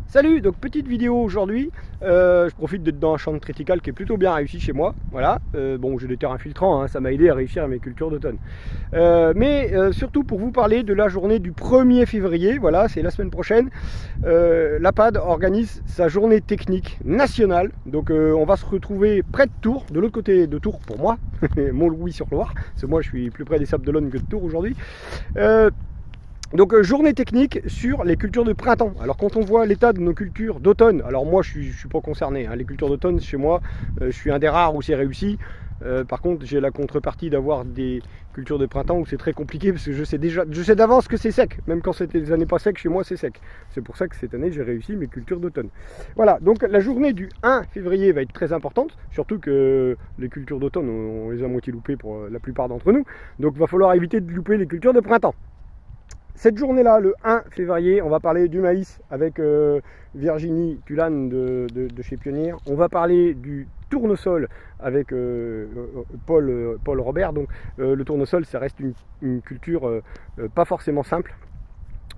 Salut, donc petite vidéo aujourd'hui, je profite d'être dans un champ de triticale qui est plutôt bien réussi chez moi, voilà, bon j'ai des terrains filtrants, hein, ça m'a aidé à réussir mes cultures d'automne, mais surtout pour vous parler de la journée du 1er février, voilà, c'est la semaine prochaine, l'APAD organise sa journée technique nationale, donc on va se retrouver près de Tours, de l'autre côté de Tours pour moi, Montlouis-sur-Loire, parce que moi je suis plus près des Sables d'Olonne que de Tours aujourd'hui. Donc journée technique sur les cultures de printemps. Alors quand on voit l'état de nos cultures d'automne, alors moi je suis pas concerné, hein, les cultures d'automne chez moi, je suis un des rares où c'est réussi. Par contre j'ai la contrepartie d'avoir des cultures de printemps où c'est très compliqué parce que je sais d'avance que c'est sec, même quand c'était des années pas secs, chez moi c'est sec. C'est pour ça que cette année j'ai réussi mes cultures d'automne. Voilà, donc la journée du 1 février va être très importante, surtout que les cultures d'automne on les a moitié loupées pour la plupart d'entre nous, donc il va falloir éviter de louper les cultures de printemps. Cette journée-là, le 1 février, on va parler du maïs avec Virginie Tulane de chez Pionnier. On va parler du tournesol avec Paul Robert. Donc le tournesol, ça reste une culture pas forcément simple.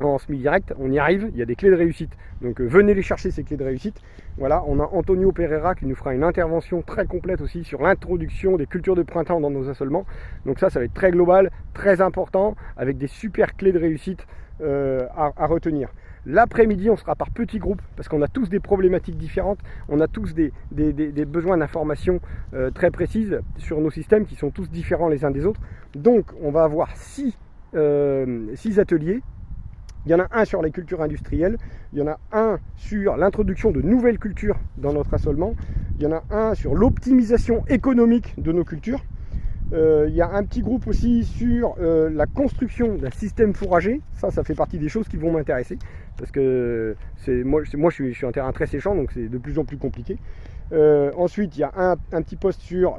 En semi-direct, on y arrive, il y a des clés de réussite. Donc venez les chercher ces clés de réussite. Voilà, on a Antonio Pereira qui nous fera une intervention très complète aussi sur l'introduction des cultures de printemps dans nos assolements. Donc ça va être très global, très important, avec des super clés de réussite à retenir. L'après-midi, on sera par petits groupes, parce qu'on a tous des problématiques différentes, on a tous des besoins d'informations très précises sur nos systèmes qui sont tous différents les uns des autres. Donc on va avoir 6 ateliers. Il y en a un sur les cultures industrielles, il y en a un sur l'introduction de nouvelles cultures dans notre assolement, il y en a un sur l'optimisation économique de nos cultures, il y a un petit groupe aussi sur la construction d'un système fourrager. Ça fait partie des choses qui vont m'intéresser, parce que moi je suis un terrain très séchant, donc c'est de plus en plus compliqué. Ensuite, il y a un petit post sur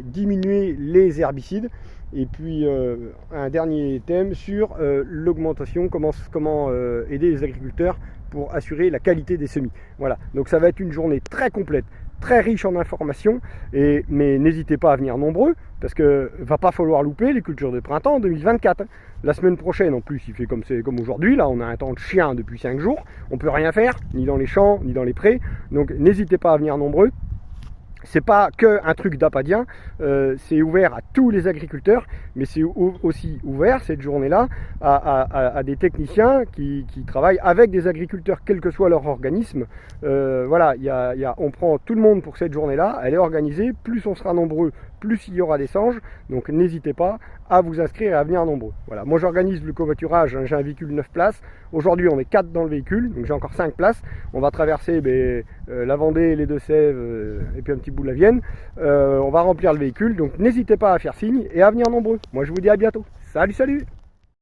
diminuer les herbicides. Et puis un dernier thème sur l'augmentation, comment aider les agriculteurs pour assurer la qualité des semis. Voilà, donc ça va être une journée très complète, très riche en informations, mais n'hésitez pas à venir nombreux, parce qu'il ne va pas falloir louper les cultures de printemps en 2024. La semaine prochaine, en plus, il fait comme aujourd'hui, là on a un temps de chien depuis 5 jours, on ne peut rien faire, ni dans les champs, ni dans les prés, donc n'hésitez pas à venir nombreux. C'est pas que un truc d'apadien, c'est ouvert à tous les agriculteurs, mais c'est aussi ouvert cette journée-là à des techniciens qui travaillent avec des agriculteurs, quel que soit leur organisme. Voilà, on prend tout le monde pour cette journée-là, elle est organisée, plus on sera nombreux, plus il y aura d'échanges, donc n'hésitez pas à vous inscrire et à venir nombreux. Voilà, moi j'organise le covoiturage, hein, j'ai un véhicule 9 places, aujourd'hui on est 4 dans le véhicule, donc j'ai encore 5 places, on va traverser la Vendée, les Deux-Sèvres et puis un petit bout de la Vienne, on va remplir le véhicule, donc n'hésitez pas à faire signe et à venir nombreux. Moi je vous dis à bientôt, salut salut.